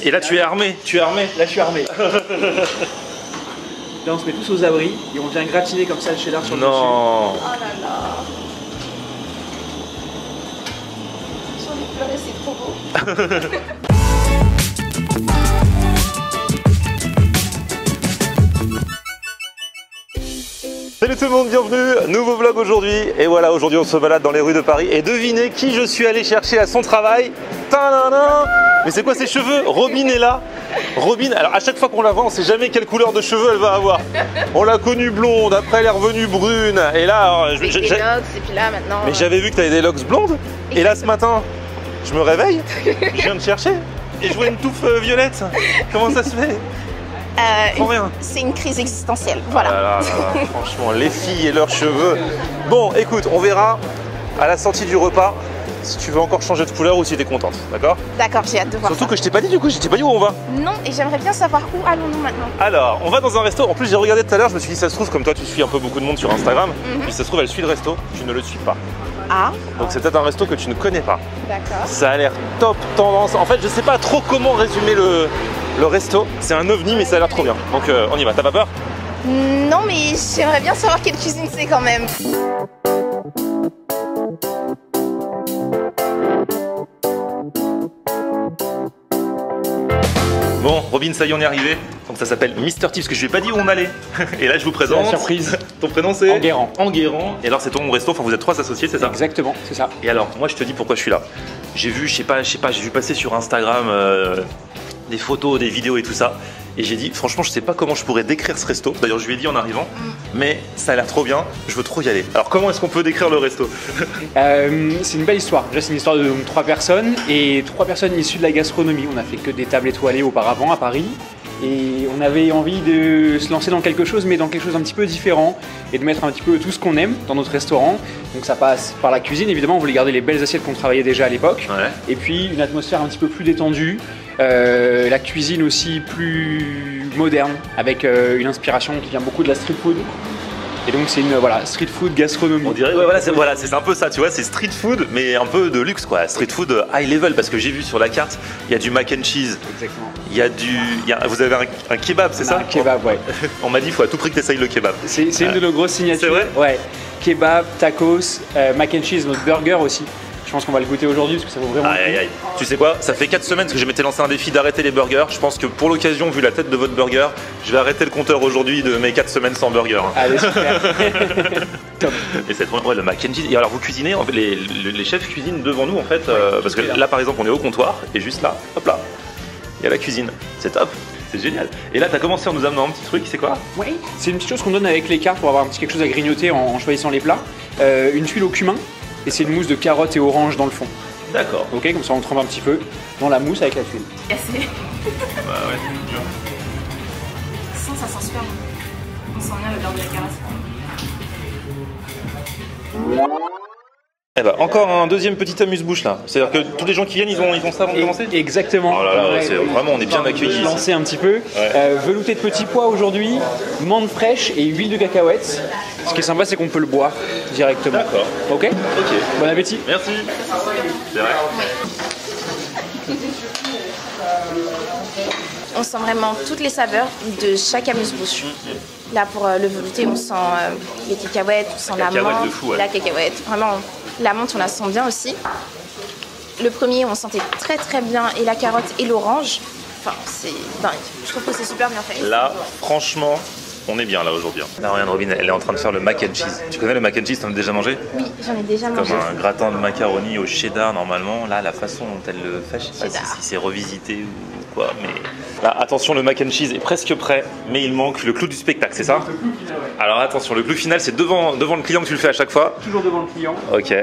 Et là tu es armé, Là je suis armé. Là on se met tous aux abris et on vient gratiner comme ça le cheddar sur le dessus. Non. Oh là là. J'ai envie de pleurer, c'est trop beau. Salut tout le monde, bienvenue, nouveau vlog aujourd'hui. Et voilà, aujourd'hui on se balade dans les rues de Paris. Et devinez qui je suis allé chercher à son travail. Tadadam. Mais c'est quoi ces cheveux? Robin est là. Robin, alors à chaque fois qu'on la voit, on sait jamais quelle couleur de cheveux elle va avoir. On l'a connue blonde, après elle est revenue brune. Et là, alors, des locks, et puis là maintenant. mais j'avais vu que tu avais des locks blondes. Et là ce matin, je me réveille, je viens de chercher et je vois une touffe violette. Comment ça se fait? C'est une crise existentielle, voilà. Ah là là, franchement, les filles et leurs cheveux. Bon, écoute, on verra à la sortie du repas si tu veux encore changer de couleur ou si tu es contente, d'accord? D'accord, j'ai hâte de voir Surtout ça. que je t'ai pas dit du coup, je t'ai pas dit où on va. Non, et j'aimerais bien savoir où allons-nous maintenant. Alors, on va dans un resto. En plus, j'ai regardé tout à l'heure, je me suis dit, ça se trouve, comme toi, tu suis un peu beaucoup de monde sur Instagram. Puis ça se trouve, elle suit le resto, tu ne le suis pas. Ah, Donc c'est peut-être un resto que tu ne connais pas. d'accord. Ça a l'air top tendance. En fait, je sais pas trop comment résumer le resto. C'est un ovni, mais ça a l'air trop bien. Donc on y va. T'as pas peur? Non, mais j'aimerais bien savoir quelle cuisine c'est quand même. Bon, Robin, ça y est, on est arrivé. Donc ça s'appelle Mr. T, parce que je lui ai pas dit où on allait. Et là, je vous présente. La surprise. Ton prénom c'est Enguerrand. Enguerrand. Et alors, c'est ton resto. Enfin, vous êtes 3 associés, c'est ça? Exactement, c'est ça. Et alors, moi, je te dis pourquoi je suis là. J'ai vu, je sais pas, j'ai vu passer sur Instagram des photos, des vidéos et tout ça. Et j'ai dit, franchement, je sais pas comment je pourrais décrire ce resto. D'ailleurs, je lui ai dit en arrivant, mais ça a l'air trop bien. Je veux trop y aller. Alors, comment est-ce qu'on peut décrire le resto? C'est une belle histoire. Déjà, c'est une histoire de 3 personnes et 3 personnes issues de la gastronomie. On a fait que des tables étoilées auparavant à Paris. Et on avait envie de se lancer dans quelque chose, mais dans quelque chose un petit peu différent et de mettre un petit peu tout ce qu'on aime dans notre restaurant. Donc ça passe par la cuisine, évidemment, on voulait garder les belles assiettes qu'on travaillait déjà à l'époque. Ouais. Et puis une atmosphère un petit peu plus détendue, la cuisine aussi plus moderne, avec une inspiration qui vient beaucoup de la street food. Et donc c'est une street food gastronomie. On dirait, ouais, voilà, c'est un peu ça, tu vois, c'est street food, mais un peu de luxe, quoi. Street food high level, parce que j'ai vu sur la carte, il y a du mac and cheese. Exactement. Il y a vous avez un kebab, c'est ça? Un kebab, ouais. On m'a dit, il faut à tout prix que tu essayes le kebab. C'est une de nos grosses signatures. C'est vrai? Ouais. Kebab, tacos, mac and cheese, notre burger aussi. Je pense qu'on va le goûter aujourd'hui parce que ça vaut vraiment le coup. Aïe, aïe, aïe. Tu sais quoi? Ça fait 4 semaines que je m'étais lancé un défi d'arrêter les burgers. Je pense que pour l'occasion, vu la tête de votre burger, je vais arrêter le compteur aujourd'hui de mes 4 semaines sans burger. Allez, super. Top. Et c'est trop, ouais, le mac and cheese. Et alors, vous cuisinez, en fait, les chefs cuisinent devant nous, en fait, parce que là, par exemple, on est au comptoir, et juste là, hop là, il y a la cuisine. C'est top. C'est génial. Et là, tu as commencé en nous amenant un petit truc, c'est quoi? Oui, c'est une petite chose qu'on donne avec les cartes pour avoir un petit quelque chose à grignoter en choisissant les plats. Une tuile au cumin, et c'est une mousse de carottes et orange dans le fond. D'accord. Ok, comme ça on trempe un petit peu dans la mousse avec la tuile. Cassé. Bah ouais, c'est dur. Ça sent super bon. On sent bien le beurre de la carotte. Eh ben, encore un deuxième petit amuse-bouche là. C'est-à-dire que tous les gens qui viennent, ils ont ça avant de commencer? Exactement. Oh là là, Ouais. c'est vraiment, on est bien accueillis ici. Lancer un petit peu. Velouté de petits pois aujourd'hui, menthe fraîche et huile de cacahuètes. Ce qui est sympa, c'est qu'on peut le boire directement. D'accord. Ok. Ok. Bon appétit. Merci. C'est vrai. On sent vraiment toutes les saveurs de chaque amuse-bouche. Là, pour le velouté, on sent les cacahuètes, on sent la cacahuète menthe, de fou, ouais. la cacahuète. Vraiment, la menthe, on la sent bien aussi. Le premier, on sentait très très bien et la carotte et l'orange. Enfin, c'est dingue. Je trouve que c'est super bien fait. Là, franchement, on est bien là aujourd'hui. Là, regarde Robin, elle est en train de faire le mac and cheese. Tu connais le mac and cheese, t'en as déjà mangé? Oui, j'en ai déjà Comme mangé. un gratin de macaroni au cheddar normalement. Là, la façon dont elle le fait, je sais pas Cheddar. si c'est revisité ou quoi, mais... Là, attention, le mac and cheese est presque prêt, mais il manque le clou du spectacle, c'est ça? Alors attention, le clou final, c'est devant le client que tu le fais à chaque fois. Toujours devant le client. Ok.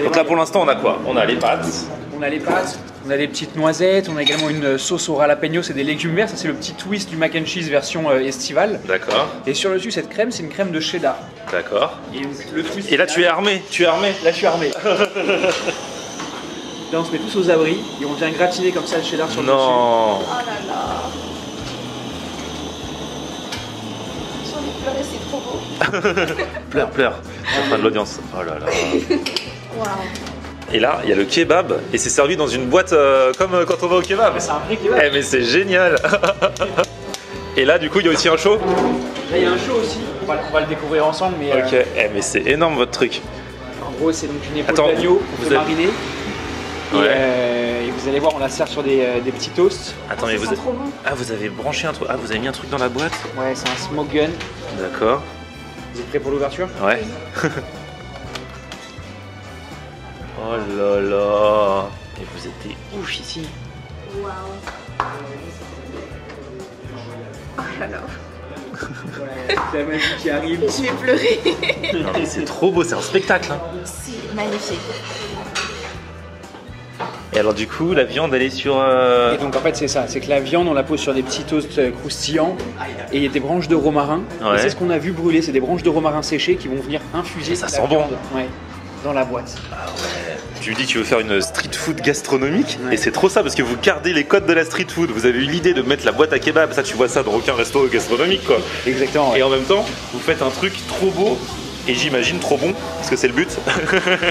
Donc là, pour l'instant, on a quoi? On a les pâtes. On a les pâtes, on a des petites noisettes, on a également une sauce au jalapeno, c'est des légumes verts, ça c'est le petit twist du mac and cheese version estivale. D'accord, Et sur le dessus, cette crème, c'est une crème de cheddar. d'accord. Et donc, le twist. Et là, tu es armé, Là, je suis armé. Là, on se met tous aux abris et on vient gratiner comme ça le cheddar sur le dessus. Non. Oh là là. J'ai envie de pleurer, c'est trop beau. Pleure. C'est en train de l'audience. Oh là là. Waouh. Et là, il y a le kebab et c'est servi dans une boîte comme quand on va au kebab. C'est un vrai kebab. Eh mais c'est génial. Et là, du coup, il y a aussi un show. Là, il y a un show aussi. On va le découvrir ensemble. Mais, Ok, mais c'est énorme votre truc. En gros, c'est donc une épaule Attends, d'agneau vous qu'on avez- fait mariner. Ouais. Et vous allez voir, on la sert sur des petits toasts. Attends, mais Ça sent trop bon. vous avez branché un truc. Ah, vous avez mis un truc dans la boîte. Ouais, c'est un smoke gun. D'accord. Vous êtes prêts pour l'ouverture? Ouais. Oh là là. Et vous êtes des ouf ici. Waouh. Oh là là. C'est la magie qui arrive. Je vais pleurer. Non, mais c'est trop beau, c'est un spectacle. Hein. C'est magnifique. Et alors du coup, la viande, elle est sur... Et donc en fait c'est ça, c'est que la viande on la pose sur des petits toasts croustillants et il y a des branches de romarin. Ouais. Et c'est ce qu'on a vu brûler, c'est des branches de romarin séchées qui vont venir infuser Ça la sent bon. viande, ouais, dans la boîte. Ah ouais. Tu me dis que tu veux faire une street food gastronomique Ouais. et c'est trop ça parce que vous gardez les codes de la street food. Vous avez eu l'idée de mettre la boîte à kebab, ça tu vois ça dans aucun resto gastronomique quoi. Exactement. Ouais. Et en même temps, vous faites un truc trop beau et j'imagine trop bon parce que c'est le but.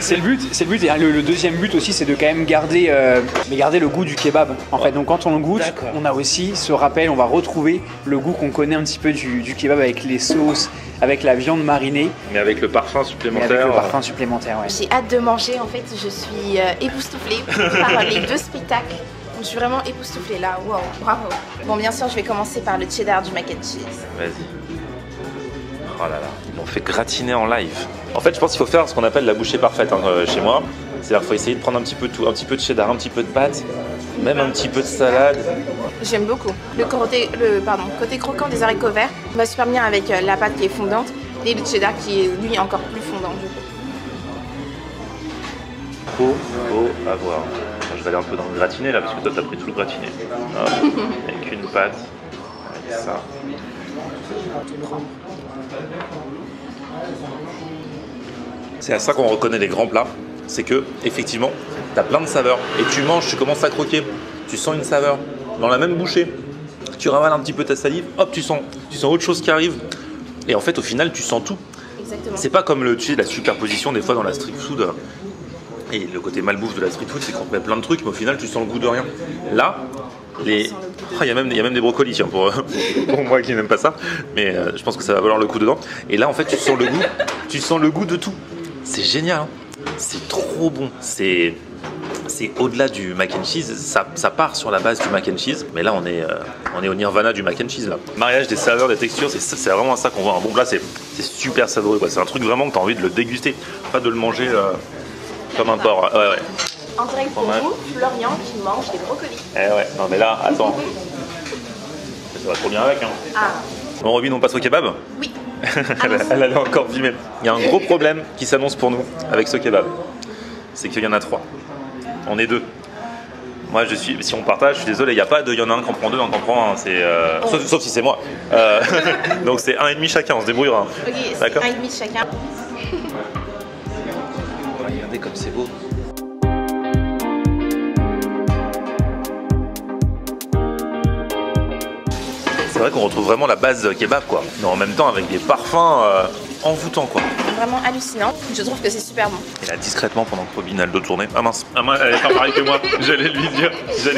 C'est le but. Et le deuxième but aussi c'est de quand même garder le goût du kebab. En fait, donc quand on le goûte, D'accord. on a aussi ce rappel, on va retrouver le goût qu'on connaît un petit peu du kebab avec les sauces, avec la viande marinée, Mais avec le parfum et supplémentaire. avec le parfum supplémentaire. Ouais. J'ai hâte de manger. En fait, je suis époustouflée par les deux spectacles. Je suis vraiment époustouflée là. Wow, bravo. Bon, bien sûr, je vais commencer par le cheddar du mac and cheese. Vas-y. Oh là là, ils l'ont fait gratiner en live. En fait, je pense qu'il faut faire ce qu'on appelle la bouchée parfaite chez moi. C'est-à-dire qu'il faut essayer de prendre un petit peu de tout, un petit peu de cheddar, un petit peu de pâte, même un petit peu de salade. J'aime beaucoup. Le côté croquant des haricots verts va super bien avec la pâte qui est fondante et le cheddar qui est lui encore plus fondant du coup. Trop beau à voir. Moi, je vais aller un peu dans le gratiné là, parce que toi t'as pris tout le gratiné. Hop, avec une pâte, avec ça. C'est à ça qu'on reconnaît les grands plats, c'est que effectivement, t'as plein de saveurs et tu manges, tu commences à croquer, tu sens une saveur dans la même bouchée. Tu ravales un petit peu ta salive, hop, tu sens autre chose qui arrive. Et en fait, au final, tu sens tout. Exactement. C'est pas comme la superposition des fois dans la street food. Et le côté malbouffe de la street food, c'est qu'on te met plein de trucs, mais au final, tu sens le goût de rien. Là, il y a même des brocolis tiens, pour moi qui n'aime pas ça, mais je pense que ça va valoir le coup dedans. Et là, en fait, tu sens le goût de tout. C'est génial, hein. C'est trop bon. C'est au-delà du mac and cheese, ça part sur la base du mac and cheese, mais là on est au nirvana du mac and cheese là. Mariage des saveurs, des textures, c'est vraiment ça qu'on voit. Un bon plat, c'est super savoureux quoi. C'est un truc vraiment que tu as envie de le déguster, pas de le manger comme un porc. Ouais, ouais. En direct pour Fromage. vous, Florian qui mange des brocolis. Eh ouais, non mais là, attends. Ça va trop bien avec hein. Ah, Bon Robin, on passe au kebab. oui. Elle allait encore filmer. Il y a un gros problème qui s'annonce pour nous avec ce kebab. C'est qu'il y en a 3. On est 2. Moi, si on partage, je suis désolé, il n'y a pas de, il y en a un qui en prend 2, un qui en prend 1. Sauf si c'est moi. Donc c'est 1,5 chacun, on se débrouillera. Hein. Ok, c'est D'accord. 1,5 chacun. Regardez comme c'est beau. C'est vrai qu'on retrouve vraiment la base kebab, quoi. Mais en même temps, avec des parfums envoûtants, quoi. Vraiment hallucinant. Je trouve que c'est super bon. Et là, discrètement, pendant que Robin a le dos tourné. Ah mince, elle est pas pareille que moi. J'allais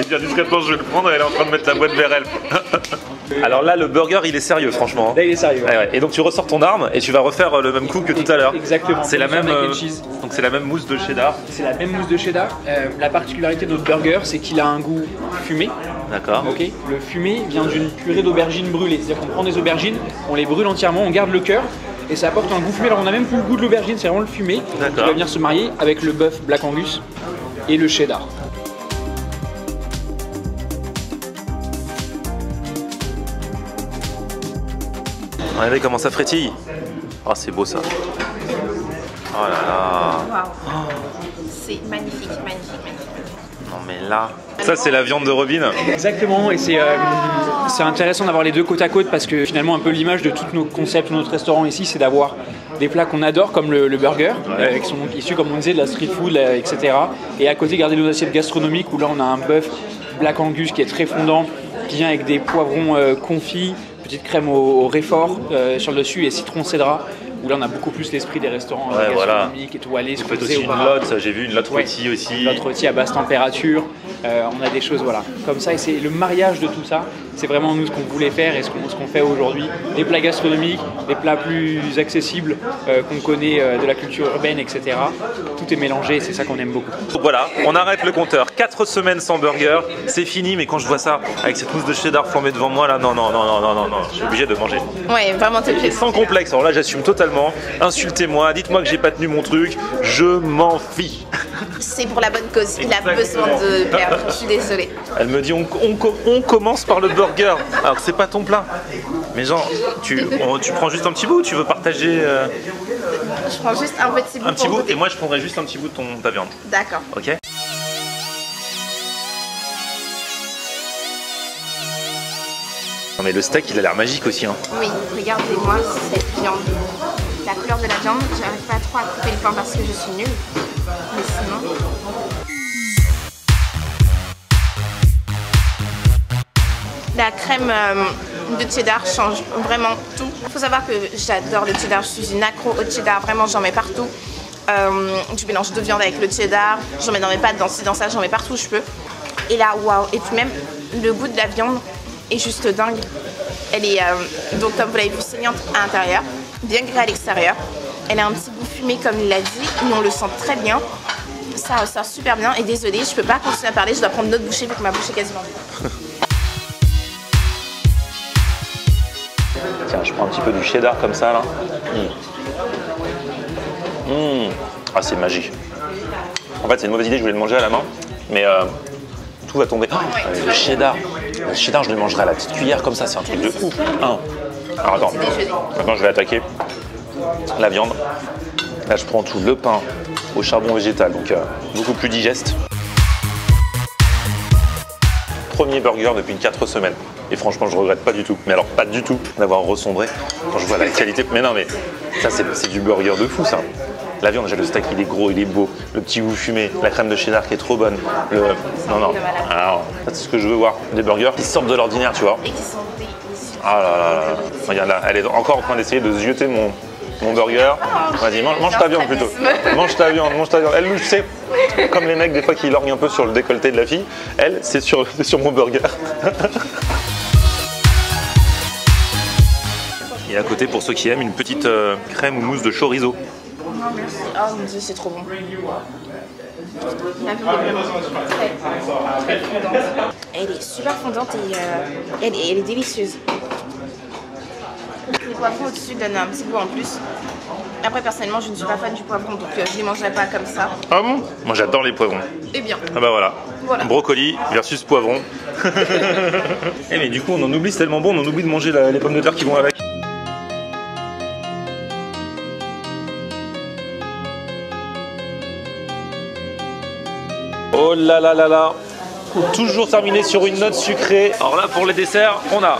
dire discrètement, je vais le prendre, elle est en train de mettre la boîte vers elle. Alors là, le burger, il est sérieux, franchement. Là il est sérieux. Ouais, ouais. Et donc tu ressors ton arme et tu vas refaire le même coup que tout à l'heure. Exactement. C'est la Comme sur même. mac and cheese. Donc c'est la même mousse de cheddar. C'est la même mousse de cheddar. La particularité de notre burger, c'est qu'il a un goût fumé. D'accord. Ok. Le fumé vient d'une purée d'aubergines brûlées. C'est-à-dire qu'on prend des aubergines, on les brûle entièrement, on garde le cœur et ça apporte un goût fumé. Alors on n'a même plus le goût de l'aubergine, c'est vraiment le fumé qui D'accord. va venir se marier avec le bœuf Black Angus et le cheddar. Regardez comment ça frétille. Oh, c'est beau ça. Oh là là. Waouh. C'est magnifique, magnifique, magnifique. Non mais là. Ça c'est la viande de Robin. Exactement, et c'est intéressant d'avoir les deux côte à côte parce que finalement un peu l'image de tous nos concepts, notre restaurant ici, c'est d'avoir des plats qu'on adore comme le burger, qui sont issus comme on disait de la street food, etc. Et à côté garder nos assiettes gastronomiques où là on a un bœuf Black Angus qui est très fondant, qui vient avec des poivrons confits, petite crème au réfort sur le dessus et citron cédra où là on a beaucoup plus l'esprit des restaurants Ouais, gastronomiques, étoilés, Vous faites aussi une lotte, j'ai vu une lotte rôti aussi. Lotte rôti à basse température. On a des choses voilà comme ça et c'est le mariage de tout ça. C'est vraiment nous ce qu'on voulait faire et ce qu'on fait aujourd'hui. Des plats gastronomiques, des plats plus accessibles qu'on connaît de la culture urbaine, etc. Tout est mélangé et c'est ça qu'on aime beaucoup. Donc voilà, on arrête le compteur. 4 semaines sans burger, c'est fini. Mais quand je vois ça avec cette mousse de cheddar flambée devant moi, là, non, je suis obligé de manger. Ouais, vraiment t'es plaisir. Sans complexe, alors là j'assume totalement. Insultez-moi, dites-moi que j'ai pas tenu mon truc, je m'en fiche. C'est pour la bonne cause, il a besoin de perdre, je suis désolée. Elle me dit on commence par le burger, alors que c'est pas ton plat. Mais genre, tu prends juste un petit bout ou tu veux partager Je prends juste un petit bout. un petit bout et moi je prendrai juste un petit bout de ta viande. D'accord. Ok. Non mais le steak il a l'air magique aussi hein. Oui, regardez-moi cette viande. La couleur de la viande, j'arrive pas trop à couper le pain parce que je suis nulle. Mais sinon... La crème de cheddar change vraiment tout. Il faut savoir que j'adore le cheddar, je suis une accro au cheddar, vraiment j'en mets partout. Je mélange deux viandes avec le cheddar, j'en mets dans mes pâtes, dans ça, j'en mets partout où je peux. Et là, waouh! Et puis même, le goût de la viande est juste dingue. Elle est, donc comme vous l'avez vu, saignante à l'intérieur, bien gras à l'extérieur. Elle a un petit goût fumé comme il l'a dit, mais on le sent très bien. Ça ressort super bien et désolée, je peux pas continuer à parler, je dois prendre une autre bouchée vu que ma bouche est quasiment vide. Tiens, je prends un petit peu du cheddar comme ça là. Ah, c'est magique. En fait, c'est une mauvaise idée, je voulais le manger à la main, mais tout va tomber. Le cheddar, je le mangerai à la petite cuillère comme ça, c'est un truc de ouf. Alors attends, maintenant je vais attaquer la viande. Là, je prends tout le pain au charbon végétal, donc beaucoup plus digeste. Premier burger depuis 4 semaines. Et franchement, je regrette pas du tout. Mais alors, pas du tout d'avoir ressombré. Quand je vois la qualité. Mais non, mais ça, c'est du burger de fou, ça. La viande, déjà, le steak, il est gros, il est beau. Le petit goût fumé, la crème de cheddar qui est trop bonne. Non. Alors, c'est ce que je veux voir. Des burgers qui sortent de l'ordinaire, tu vois. Et qui sont délicieux. Ah là là là. Regarde là, elle est encore en train d'essayer de zioter mon burger. Vas-y, mange ta viande plutôt. Mange ta viande. Elle, tu sais, comme les mecs des fois qui lorgnent un peu sur le décolleté de la fille, elle, c'est sur mon burger. Et à côté, pour ceux qui aiment, une petite crème ou mousse de chorizo. Non, merci. Oh mon dieu, c'est trop bon. La viande est vraiment très fondante. Elle est super fondante et elle est délicieuse. Les poivrons au-dessus donnent un petit goût en plus. Après, personnellement, je ne suis pas fan du poivron, donc je ne les mangerai pas comme ça. Ah bon? Moi, j'adore les poivrons. Eh bien. Ah bah voilà. Brocoli versus poivron. Eh mais du coup, on en oublie, c'est tellement bon, on en oublie de manger les pommes de terre qui vont avec. Oh là là là là. Toujours terminé sur une note sucrée. Alors là, pour les desserts, on a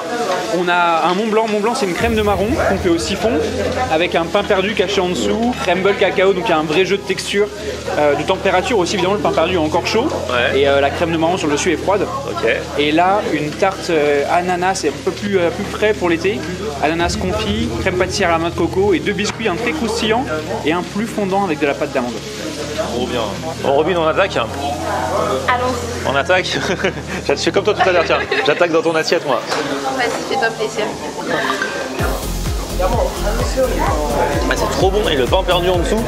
un Mont Blanc. Mont Blanc, c'est une crème de marron qu'on fait au siphon avec un pain perdu caché en dessous, crème cacao, donc il y a un vrai jeu de texture, de température aussi. Évidemment, le pain perdu est encore chaud et la crème de marron sur le dessus est froide. Okay. Et là, une tarte ananas, c'est un peu plus frais pour l'été. Ananas confit, crème pâtissière à la noix de coco et 2 biscuits, un très croustillant et un plus fondant avec de la pâte d'amande. Trop bien. Bon, Robin, on attaque? Allons-y. On attaque? Je fais comme toi tout à l'heure, tiens. J'attaque dans ton assiette, moi. Vas-y, fais-toi plaisir. Ah, c'est trop bon. Et le pain perdu en dessous,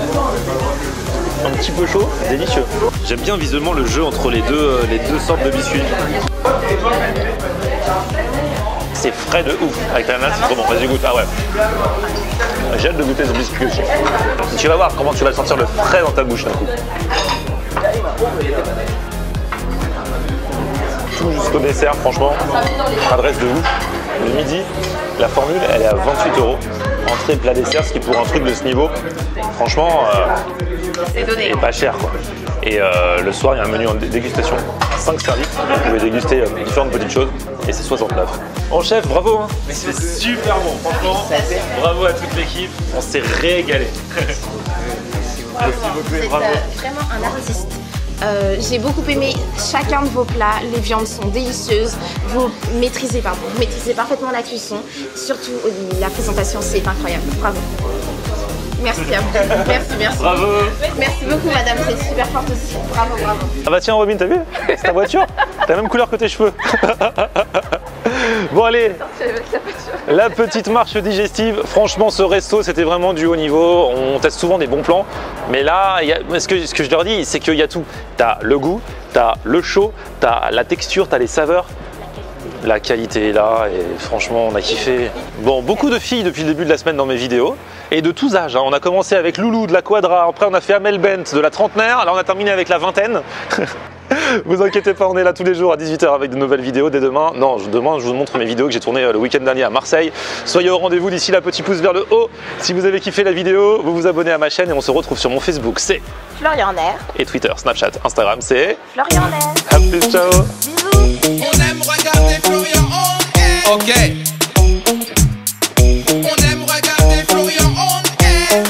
un petit peu chaud, délicieux. J'aime bien visuellement le jeu entre les deux sortes de biscuits. C'est frais de ouf. Avec l'ananas, c'est trop bon. Vas-y, goûte. Ah ouais. J'ai hâte de goûter ce biscuit aussi. Tu vas voir comment tu vas sentir le frais dans ta bouche d'un coup. Tout jusqu'au dessert, franchement, adresse de ouf. Le midi, la formule, elle est à 28 €. Entrée, plat, dessert, ce qui pour un truc de ce niveau, franchement, c'est pas cher quoi. Et le soir, il y a un menu en dégustation, 5 services, vous pouvez déguster différentes petites choses, et c'est 69. Bon chef, bravo hein. C'est super bon, franchement, bravo à toute l'équipe, on s'est régalé. Bravo, vous êtes vraiment un artiste. J'ai beaucoup aimé chacun de vos plats, les viandes sont délicieuses, vous maîtrisez parfaitement la cuisson, surtout la présentation, c'est incroyable, bravo. Merci à vous. Merci. Bravo. Merci beaucoup, madame. C'est super fort aussi. Bravo. Ah bah tiens, Robin, t'as vu? C'est ta voiture. T'as la même couleur que tes cheveux. Bon allez, la petite marche digestive. Franchement, ce resto, c'était vraiment du haut niveau. On teste souvent des bons plans. Mais là, ce que je leur dis, c'est qu'il y a tout. T'as le goût, t'as le chaud, t'as la texture, t'as les saveurs. La qualité est là et franchement, on a kiffé. Bon, beaucoup de filles depuis le début de la semaine dans mes vidéos. Et de tous âges. Hein. On a commencé avec Loulou de la Quadra. Après, on a fait Amel Bent de la trentenaire. Là, on a terminé avec la vingtaine. Vous inquiétez pas, on est là tous les jours à 18 h avec de nouvelles vidéos dès demain. Non, demain je vous montre mes vidéos que j'ai tournées le week-end dernier à Marseille. Soyez au rendez-vous d'ici là, petit pouce vers le haut. Si vous avez kiffé la vidéo, vous vous abonnez à ma chaîne et on se retrouve sur mon Facebook, c'est Florian Nair. Et Twitter, Snapchat, Instagram, c'est Florian Nair. À plus, ciao. Bisous. On aime regarder Florian on air. Ok. On aime regarder Florian on air.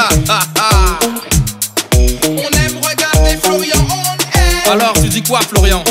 On aime regarder Florian on air. Alors tu dis quoi Florian?